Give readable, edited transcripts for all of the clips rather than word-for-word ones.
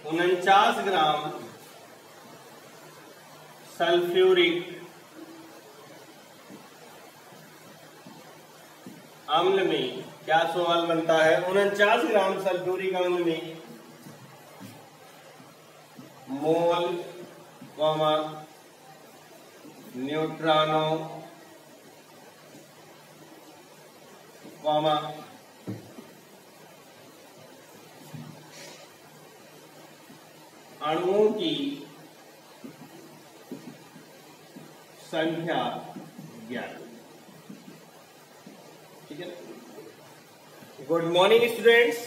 49 ग्राम sulphuric अम्ल में क्या सवाल बनता है? 49 ग्राम सल्फ्यूरिक अम्ल में मोल न्यूट्रॉनों अणुओं की संख्या ज्ञात। ठीक है। गुड मॉर्निंग स्टूडेंट्स,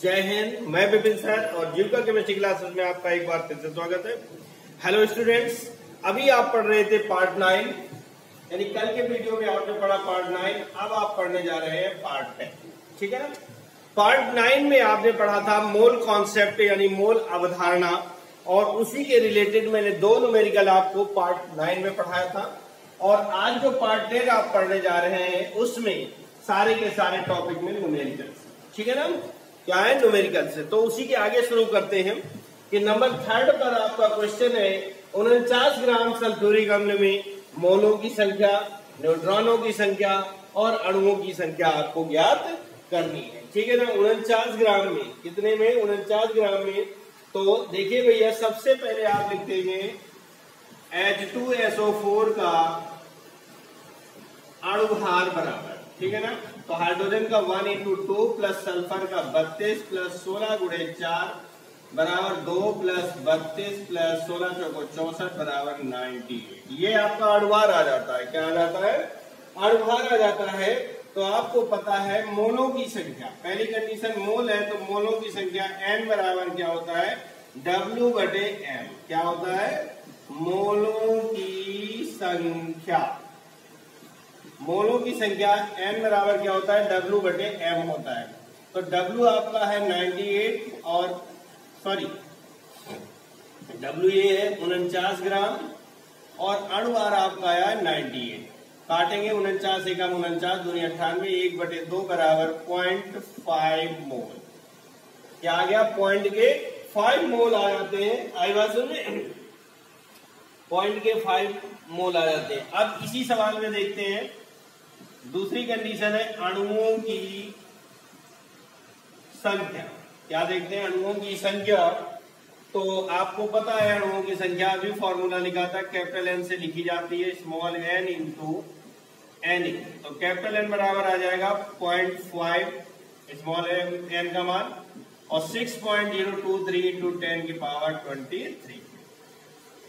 जय हिंद। मैं विपिन सर और जीविका केमिस्ट्री क्लासेस में आपका एक बार फिर से स्वागत है। हेलो स्टूडेंट्स, अभी आप पढ़ रहे थे पार्ट 9, यानी कल के वीडियो में आपने पढ़ा पार्ट 9, अब आप पढ़ने जा रहे हैं पार्ट 10। ठीक है ना। पार्ट 9 में आपने पढ़ा था मोल कॉन्सेप्ट यानी मोल अवधारणा, और उसी के रिलेटेड मैंने 2 न्यूमेरिकल आपको पार्ट 9 में पढ़ाया था। और आज जो पार्ट 10 आप पढ़ने जा रहे हैं उसमें सारे के सारे टॉपिक में न्यूमेरिकल। ठीक है ना, क्या है? न्यूमेरिकल से। तो उसी के आगे शुरू करते हैं कि नंबर 3 पर आपका क्वेश्चन है 49 ग्राम सल्फ्यूरिक अम्ल में मोलों की संख्या, न्यूट्रॉनों की संख्या और अणुओं की संख्या आपको ज्ञात करनी है। ठीक है ना। 49 ग्राम में कितने में? 49 ग्राम में। तो देखिए भैया, सबसे पहले आप लिखते हैं H2SO4 का अणुभार बराबर। ठीक है ना। तो हाइड्रोजन का 1:2 प्लस सल्फर का 32 प्लस 16 गुणे 4 बराबर 2 प्लस 32 प्लस 16 चौको 64 बराबर 98। ये आपका अणुभार आ जाता है। क्या आ जाता है? अणुभार आ जाता है। तो आपको पता है मोलों की संख्या, पहली कंडीशन मोल है, तो मोलों की संख्या n बराबर क्या होता है? W/m। क्या होता है? मोलों की संख्या, मोलों की संख्या n बराबर क्या होता है? W/m होता है। तो W आपका है 98 और W ये है 49 ग्राम और अणुभार आपका आया 98। काटेंगे 49 एकम 49 दूनी 98, 1/2 बराबर 0.5 मोल। क्या आ गया? पॉइंट के 5 मोल आ जाते हैं। आई बात सुन, पॉइंट के 5 मोल आ जाते हैं। अब इसी सवाल में देखते हैं दूसरी कंडीशन है अणुओं की संख्या। क्या देखते हैं? अणुओं की संख्या। तो आपको पता है अणुओं की संख्या अभी फॉर्मूला लिखा था, कैपिटल एन से लिखी जाती है स्मॉल एन इंटू एन। तो कैपिटल एन बराबर आ जाएगा 0.5 स्मॉल एन का मान और 6.023 इंटू 10 की पावर 23।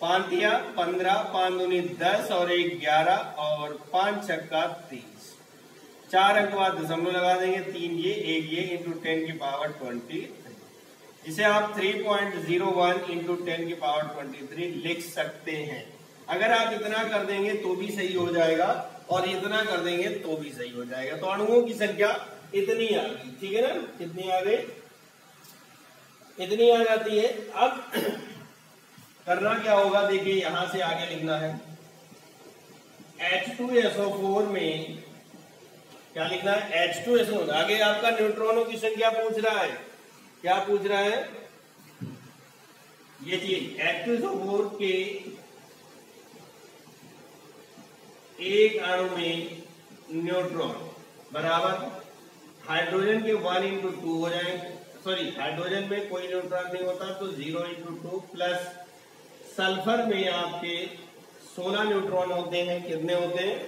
5 दिया 15, 5 दूनी 10 और 1 11 और 5 छक्का 30। 4 अंक बाद दशमलव लगा देंगे, 3 ये 1 ये इंटू 10 की पावर 23। इसे आप 3.01 इंटू 10 की पावर 23 लिख सकते हैं। अगर आप इतना कर देंगे तो भी सही हो जाएगा और इतना कर देंगे तो भी सही हो जाएगा। तो अणुओं की संख्या इतनी आ गई। ठीक है ना। कितनी आ गई? इतनी आ जाती है। अब करना क्या होगा? देखिए यहां से आगे लिखना है H2SO4 में क्या लिखना है? H2SO। आगे आपका न्यूट्रॉनों की संख्या पूछ रहा है। क्या पूछ रहा है? ये चीज H2SO4 के एक अणु में न्यूट्रॉन बराबर हाइड्रोजन के 1:2 हो जाएंगे। हाइड्रोजन में कोई न्यूट्रॉन नहीं होता तो 0:2 प्लस सल्फर में आपके 16 न्यूट्रॉन होते हैं। कितने होते हैं?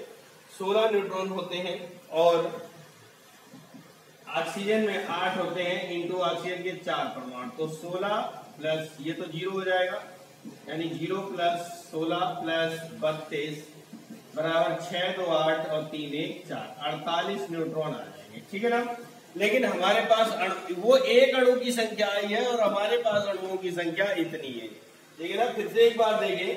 16 न्यूट्रॉन होते हैं। और ऑक्सीजन में 8 होते हैं इंटू ऑक्सीजन के 4 परमाणु। तो 16 प्लस ये तो 0 हो जाएगा, यानी 0 प्लस 16 प्लस 32 बराबर 6 2 8 और 3 1 4 48 न्यूट्रॉन आ जाएंगे। ठीक है ना। लेकिन हमारे पास वो एक अणु की संख्या आई है और हमारे पास अणुओं की संख्या इतनी है। ठीक है ना। फिर से एक बार देखें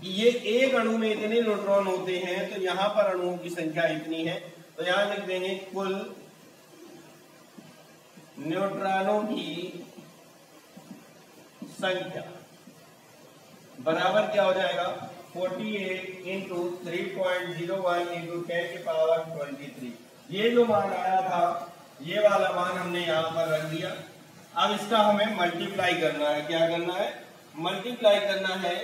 कि ये एक अणु में इतने न्यूट्रॉन होते हैं, तो यहां पर अणुओं की संख्या इतनी है। तो यहां लिख देंगे कुल न्यूट्रॉनों की संख्या बराबर क्या हो जाएगा? 48 इंटू 3.01 इंटू 10 की पावर 23। ये जो मान आया था ये वाला मान हमने यहाँ पर रख दिया। अब इसका हमें मल्टीप्लाई करना है। क्या करना है? मल्टीप्लाई करना है।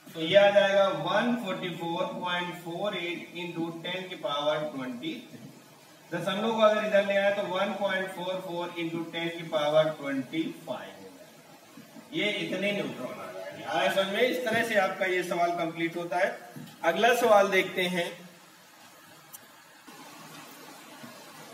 तो ये आ जाएगा 144.48 इंटू 10 की पावर 23। दशमलव को अगर इधर ले आए तो 1.44 इंटू 10 की पावर 25। ये इतने न्यूट्रॉन आ जाएंगे। आया समझ में? इस तरह से आपका ये सवाल कंप्लीट होता है। अगला सवाल देखते हैं।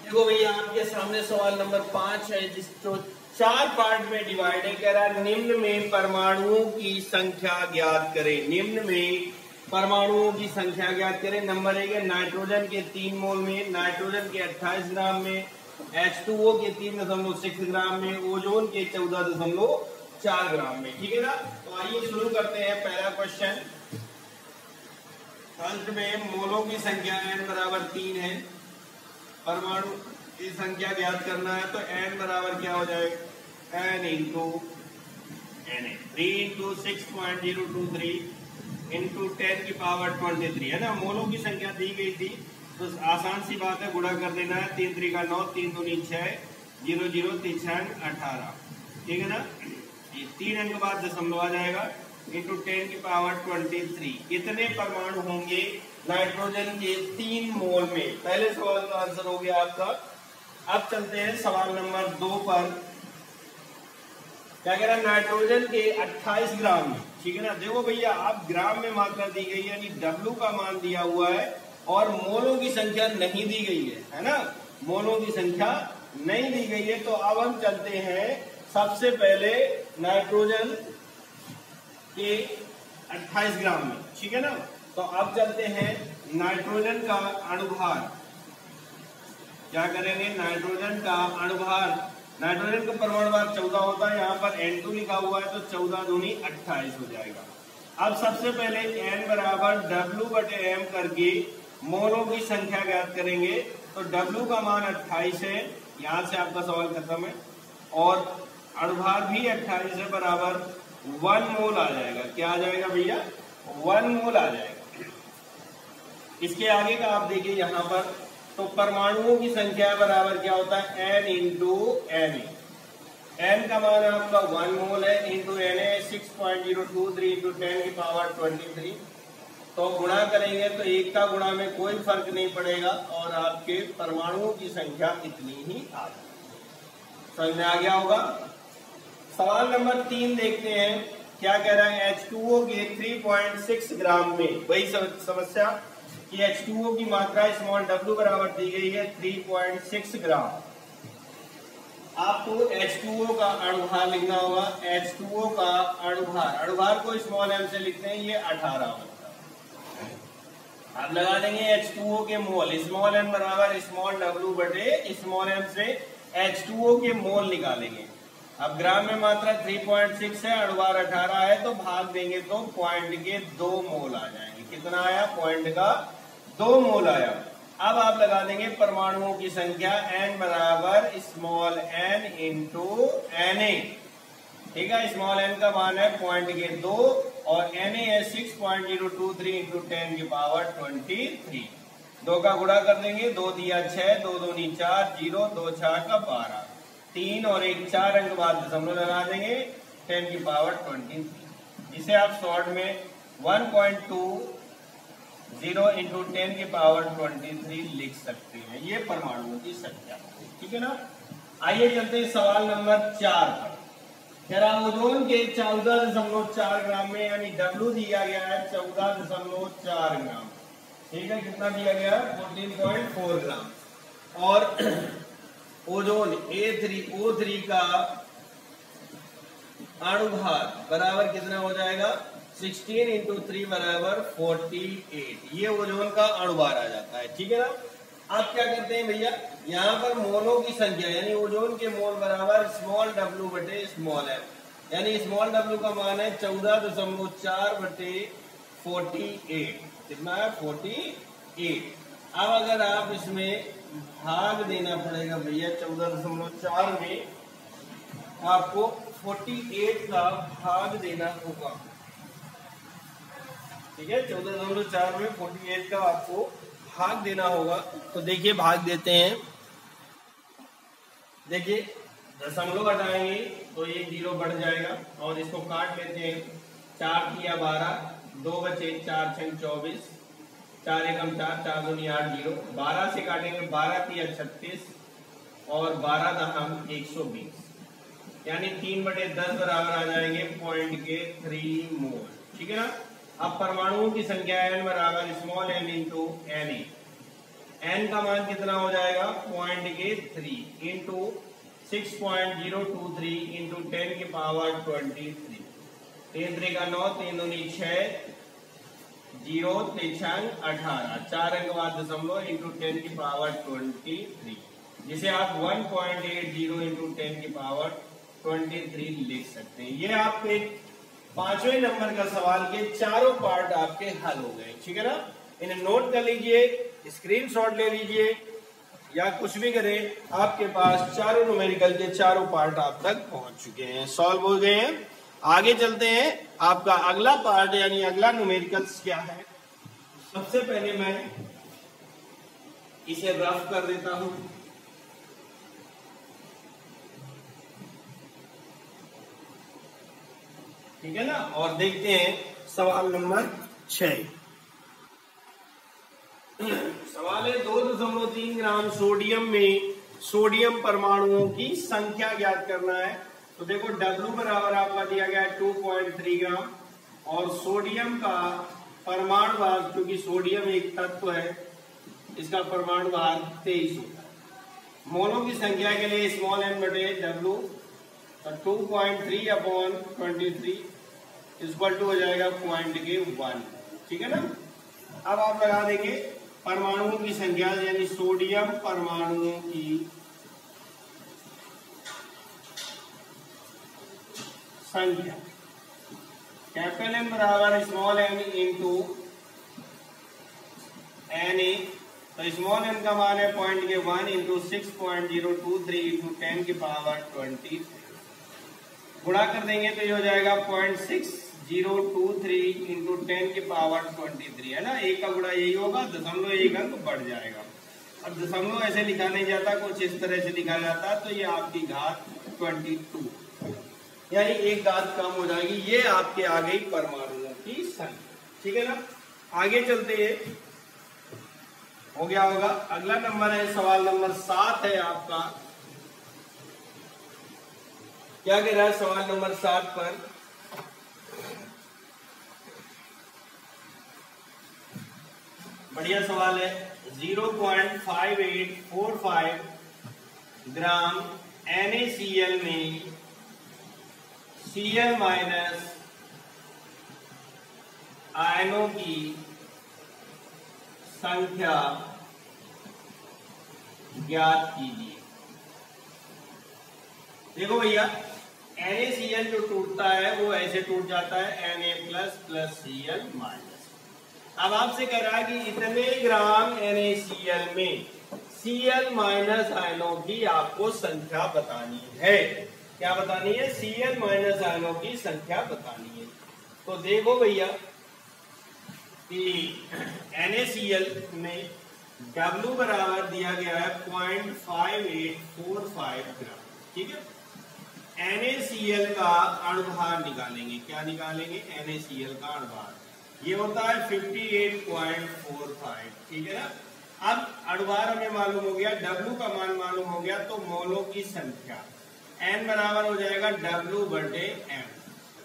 देखो भैया, आपके सामने सवाल नंबर 5 है, जिसको 4 पार्ट में डिवाइड है। कह रहा है निम्न में परमाणुओं की संख्या ज्ञात करें। निम्न में परमाणुओं की संख्या ज्ञात करें। नंबर 1 है नाइट्रोजन के 3 मोल में, नाइट्रोजन के 28 ग्राम में, H2O के 3.6 ग्राम में, ओजोन के 14.4 ग्राम में। ठीक है ना? तो आइए शुरू करते हैं। पहला क्वेश्चन, अंत में मोलों की संख्या n बराबर 3 है। परमाणु की संख्या ज्ञात करना है। तो n बराबर क्या हो जाएगा? n into Na, 3 into 6.023 into 10 की पावर 23 है ना। मोलों की संख्या दी गई थी, तो आसान सी बात है, गुणा कर देना है। 3 3 का 9, 3 दूनी 6, 0 0 3 6 18। ठीक है ना? ये 3 अंक बाद दशमलव आ जाएगा इंटू 10 की पावर 23। कितने परमाणु होंगे नाइट्रोजन के 3 मोल में? पहले सवाल का आंसर हो गया आपका। अब चलते हैं सवाल नंबर 2 पर। क्या कह रहा है? नाइट्रोजन के 28 ग्राम में। ठीक है ना? देखो भैया, आप ग्राम में मात्रा दी गई, यानी W का मान दिया हुआ है और मोलों की संख्या नहीं दी गई है ना? मोलों की संख्या नहीं दी गई है। तो अब हम चलते हैं सबसे पहले नाइट्रोजन के 28 ग्राम में। ठीक है ना? तो अब चलते हैं नाइट्रोजन का अणुभार। क्या करेंगे? नाइट्रोजन का अणुभार। नाइट्रोजन का परमाणु भार 14 होता है, यहाँ पर N2 लिखा हुआ है, तो 14 दूनी 28 हो जाएगा। अब सबसे पहले N बराबर W/M करके मोलों की संख्या ज्ञात करेंगे। तो W का मान 28 है, यहाँ से आपका सवाल खत्म है। और अणुभार भी 28 है, बराबर 1 मोल आ जाएगा। क्या आ जाएगा भैया? 1 मोल आ जाएगा। इसके आगे का आप देखिए यहाँ पर, तो परमाणुओं की संख्या बराबर क्या होता है? N into Na। N का मान आपका 1 मोल है, इंटू Na 6.023 इंटू 10 की पावर 23। तो गुणा करेंगे तो एक का गुणा में कोई फर्क नहीं पड़ेगा और आपके परमाणुओं की संख्या इतनी ही आ जाएगी। समझ में आ गया होगा? सवाल नंबर 3 देखते हैं। क्या कह रहा है? H2O के 3.6 ग्राम में। वही समस्या कि H2O की मात्रा स्मॉल w बराबर दी गई है 3.6 ग्राम। आपको H2O का अणुभार लिखना होगा। H2O का अणुभार, अणुभार को स्मॉल m से लिखते हैं, ये 18 होता है। आप लगा देंगे H2O के मोल, स्मॉल m बराबर स्मॉल w बटे स्मॉल m से H2O के मोल निकालेंगे। अब ग्राम में मात्रा 3.6 है, अणुभार 18 है, तो भाग देंगे तो पॉइंट के 2 मोल आ जाएंगे। कितना आया? पॉइंट का 2 मोल आया। अब आप लगा देंगे परमाणुओं की संख्या n बराबर स्मॉल n इंटू Na। ठीक है? स्मॉल n का मान है पॉइंट के 2 और Na है 6.023 इंटू 10 की पावर 23। 2 का गुणा कर देंगे, 2 दिया 6, 2 दूनी 4, 0 2 6 का 12, 3 और 1 4 अंक बाद दशमलव लगा देंगे, 10 की पावर 23। इसे आप शॉर्ट में 1.20 इंटू 10 की पावर 23 लिख सकते हैं। ये परमाणुओं की संख्या। ठीक है ना? आइए चलते हैं सवाल नंबर 4 पर। कह रहा ओजोन के 14.4 ग्राम में, यानी W दिया गया है 14.4 ग्राम। ठीक है? कितना दिया गया? 14.4 ग्राम। और ओजोन O3 का अणुभार बराबर कितना हो जाएगा? 16 इंटू 3 बराबर 48। ये ओजोन का अणुभार आ जाता है। ठीक है ना? आप क्या करते हैं भैया, यहाँ पर मोलों की संख्या यानी ओजोन के मोल बराबर स्मॉल w बटे स्मॉल m, यानी स्मॉल w का मान है 14.4 बटे 48। कितना है? 48। अब अगर आप इसमें भाग देना पड़ेगा भैया 14.4 में, आपको 48 का भाग देना होगा। ठीक है? 14.4 में 48 का आपको भाग देना होगा। तो देखिए भाग देते हैं। देखिए दशमलव हटाएंगे तो ये 0 बढ़ जाएगा और इसको काट लेते हैं। 4 तिया 12, 2 बचे 4 छंग 24, 4 एकम 4, 4 दूनी 8, 0। 12 से काटेंगे, 12 तिया 36 और 12 दहम 120, यानी 3/10 बराबर आ जाएंगे पॉइंट के 3 मोल। ठीक है ना। अब परमाणुओं की संख्या n बराबर small n into N. n का मान कितना हो जाएगा? पॉइंट के 3 इंटू 6.023 इंटू 10 की पावर 23। 3 3 का 9, 3 दूनी 6, 0 3 18, 4 अंक बाद दशमलव इंटू 10 की पावर 23, जिसे आप 1.80 इंटू 10 की पावर 23 लिख सकते हैं। ये आपके 5वें नंबर का सवाल के चारों पार्ट आपके हल हो गए। ठीक है ना। इन्हें नोट कर लीजिए, स्क्रीनशॉट ले लीजिए या कुछ भी करें, आपके पास चारों न्यूमेरिकल के चारों पार्ट आप तक पहुंच चुके हैं, सॉल्व हो गए हैं। आगे चलते हैं। आपका अगला पार्ट यानी अगला न्यूमेरिकल्स क्या है? सबसे पहले मैं इसे रफ कर देता हूं। ठीक है ना। और देखते हैं सवाल नंबर 6। सवाल है 2.3 ग्राम सोडियम में सोडियम परमाणुओं की संख्या ज्ञात करना है। तो देखो W बराबर आपका दिया गया है 2.3 ग्राम और सोडियम का परमाणु भार, क्योंकि सोडियम एक तत्व है, इसका परमाणु भार 23 होता है। मोलों की संख्या के लिए स्मॉल n बटे W 2.3 अपॉन 23 इक्वल टू हो जाएगा पॉइंट के 1। ठीक है ना। अब आप लगा देंगे परमाणुओं की संख्या यानी सोडियम परमाणुओं की संख्या। कैपिटल M बराबर स्मॉल m इंटू Na। तो स्मॉल m का मान है पॉइंट के 1 इंटू 6.023 इंटू 10 की पावर 20। गुणा कर देंगे तो ये हो जाएगा 0.6023 इंटू 10 की पावर 23 है ना। एक का गुणा यही होगा, दशमलव एक अंक बढ़ जाएगा। अब दशमलव ऐसे लिखा नहीं जाता, कुछ इस तरह से लिखा जाता है। तो ये आपकी घात 22 यानी एक घात कम हो जाएगी। ये आपके आ गई परमाणुओं की संख्या। ठीक है ना। आगे चलते हैं, हो गया होगा। अगला नंबर है सवाल नंबर 7 है आपका। क्या कह रहा है सवाल नंबर 7 पर? बढ़िया सवाल है। 0.5845 ग्राम NaCl में Cl माइनस आयनों की संख्या ज्ञात कीजिए। देखो भैया, NaCl जो टूटता है वो ऐसे टूट जाता है Na प्लस Cl माइनस। अब आपसे कह रहा है कि इतने ग्राम NaCl में Cl माइनस आयनों की आपको संख्या बतानी है। क्या बतानी है? Cl माइनस आयनों की संख्या बतानी है। तो देखो भैया कि NaCl में W बराबर दिया गया है 0.5845 ग्राम। ठीक है। NaCl का अणुभार निकालेंगे। क्या निकालेंगे? NaCl का अणुभार ये होता है 58.45। ठीक है ना। अब अणुभार हमें मालूम हो गया, W का मान मालूम हो गया, तो मोलों की संख्या N बराबर हो जाएगा W बटे M।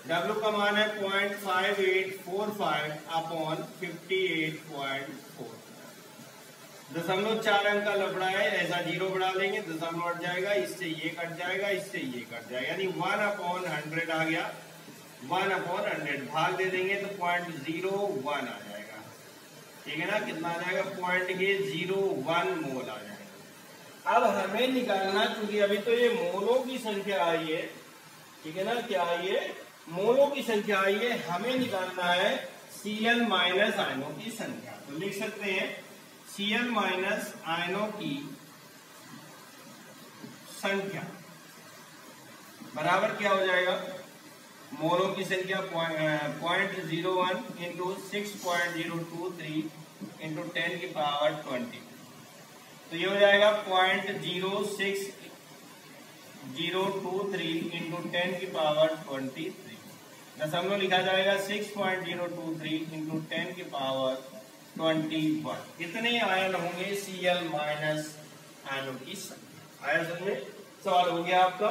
W का मान है 0.5845 अपॉन 58.4। दशमलव 4 अंक का लफड़ा है, ऐसा 0 बढ़ा लेंगे, दशमलव हट जाएगा, इससे ये कट जाएगा, इससे ये कट जाएगा, यानी 1/100 आ गया। 1/100 भाग दे देंगे तो 0.01 आ जाएगा। ठीक है ना। कितना आ जाएगा? 0.01 मोल आ जाएगा। अब हमें निकालना, क्योंकि अभी तो ये मोलों की संख्या आई है। ठीक है ना। क्या आई है? मोलों की संख्या आई है। हमें निकालना है Cl माइनस आयनों की संख्या। तो लिख सकते हैं Cl माइनस आयनों की संख्या बराबर क्या हो जाएगा? मोलों की संख्या 0.01 इंटू 6.023 इंटू 10 की पावर 20। तो ये हो जाएगा 0.06 6.023 इंटू 10 की पावर 23 दशमलव लिखा जाएगा 6.023 इंटू 10 की पावर 21। कितने आयन होंगे Cl माइनस आयनों की संख्या। आया समझ में? सवाल हो गया आपका।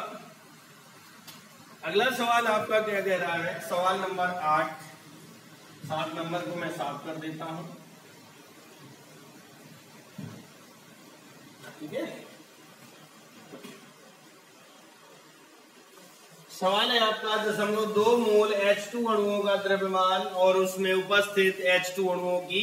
अगला सवाल आपका क्या कह रहा है, सवाल नंबर 8। 7 नंबर को मैं साफ कर देता हूं, ठीक है। सवाल है आपका 0.2 मोल H2 अणुओं का द्रव्यमान और उसमें उपस्थित H2 अणुओं की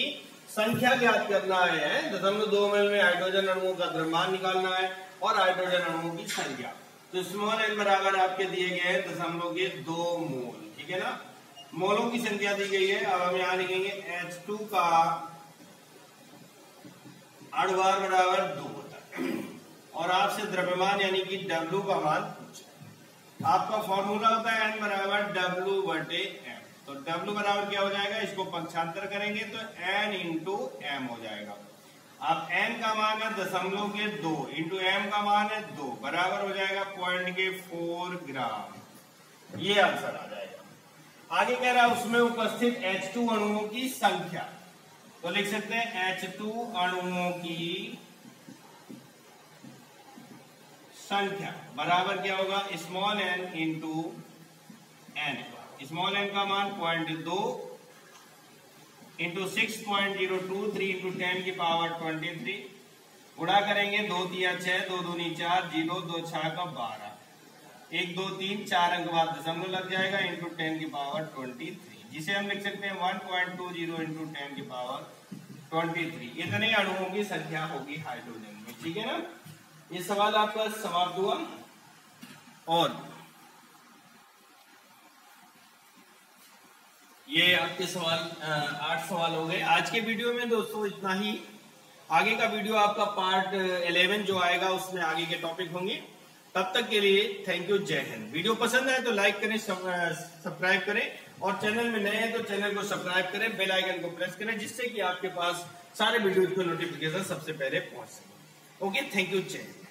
संख्या ज्ञात करना है। 0.2 मोल में हाइड्रोजन अणुओं का द्रव्यमान निकालना है और हाइड्रोजन अणुओं की संख्या। तो स्मॉल n बराबर आपके दिए गए हैं 0.2 मोल, ठीक है ना। मोलों की संख्या दी गई है। अब हम यहां लिखेंगे H2 का अणुभार बराबर 2 होता है और आपसे द्रव्यमान यानी कि W का मान पूछा। आपका फॉर्मूला होता है n बराबर W बटे m। तो W बराबर क्या हो जाएगा, इसको पक्षांतर करेंगे तो n इंटू m हो जाएगा। अब n का मान है 0.2 इंटू m का मान है 2 बराबर हो जाएगा 0.4 ग्राम। ये आंसर आ जाएगा। आगे कह रहा है उसमें उपस्थित H2 अणुओं की संख्या। तो लिख सकते हैं H2 अणुओं की संख्या बराबर क्या होगा, small n into n। Small n का मान 0.2 इंटू 6.023 इंटू 10 की पावर 23 गुणा करेंगे 2 3 6 2 दूनी 4 0 2 6 का 12 1 2 3 4 अंक बाद दशमलव लग जाएगा इंटू 10 की पावर 23, जिसे हम लिख सकते हैं 1.20 इंटू 10 की पावर 23। इतने अणुओं की संख्या होगी हाइड्रोजन में, ठीक है ना। ये सवाल आपका समाप्त हुआ। और ये आपके सवाल 8 सवाल हो गए आज के वीडियो में दोस्तों, इतना ही। आगे का वीडियो आपका पार्ट 11 जो आएगा उसमें आगे के टॉपिक होंगे। तब तक के लिए थैंक यू, जय हिंद। वीडियो पसंद आए तो लाइक करें, सब्सक्राइब करें और चैनल में नए हैं तो चैनल को सब्सक्राइब करें, बेल आइकन को प्रेस करें, जिससे कि आपके पास सारे वीडियो के नोटिफिकेशन सबसे पहले पहुंच सके। ओके, थैंक यू, जय हिंद।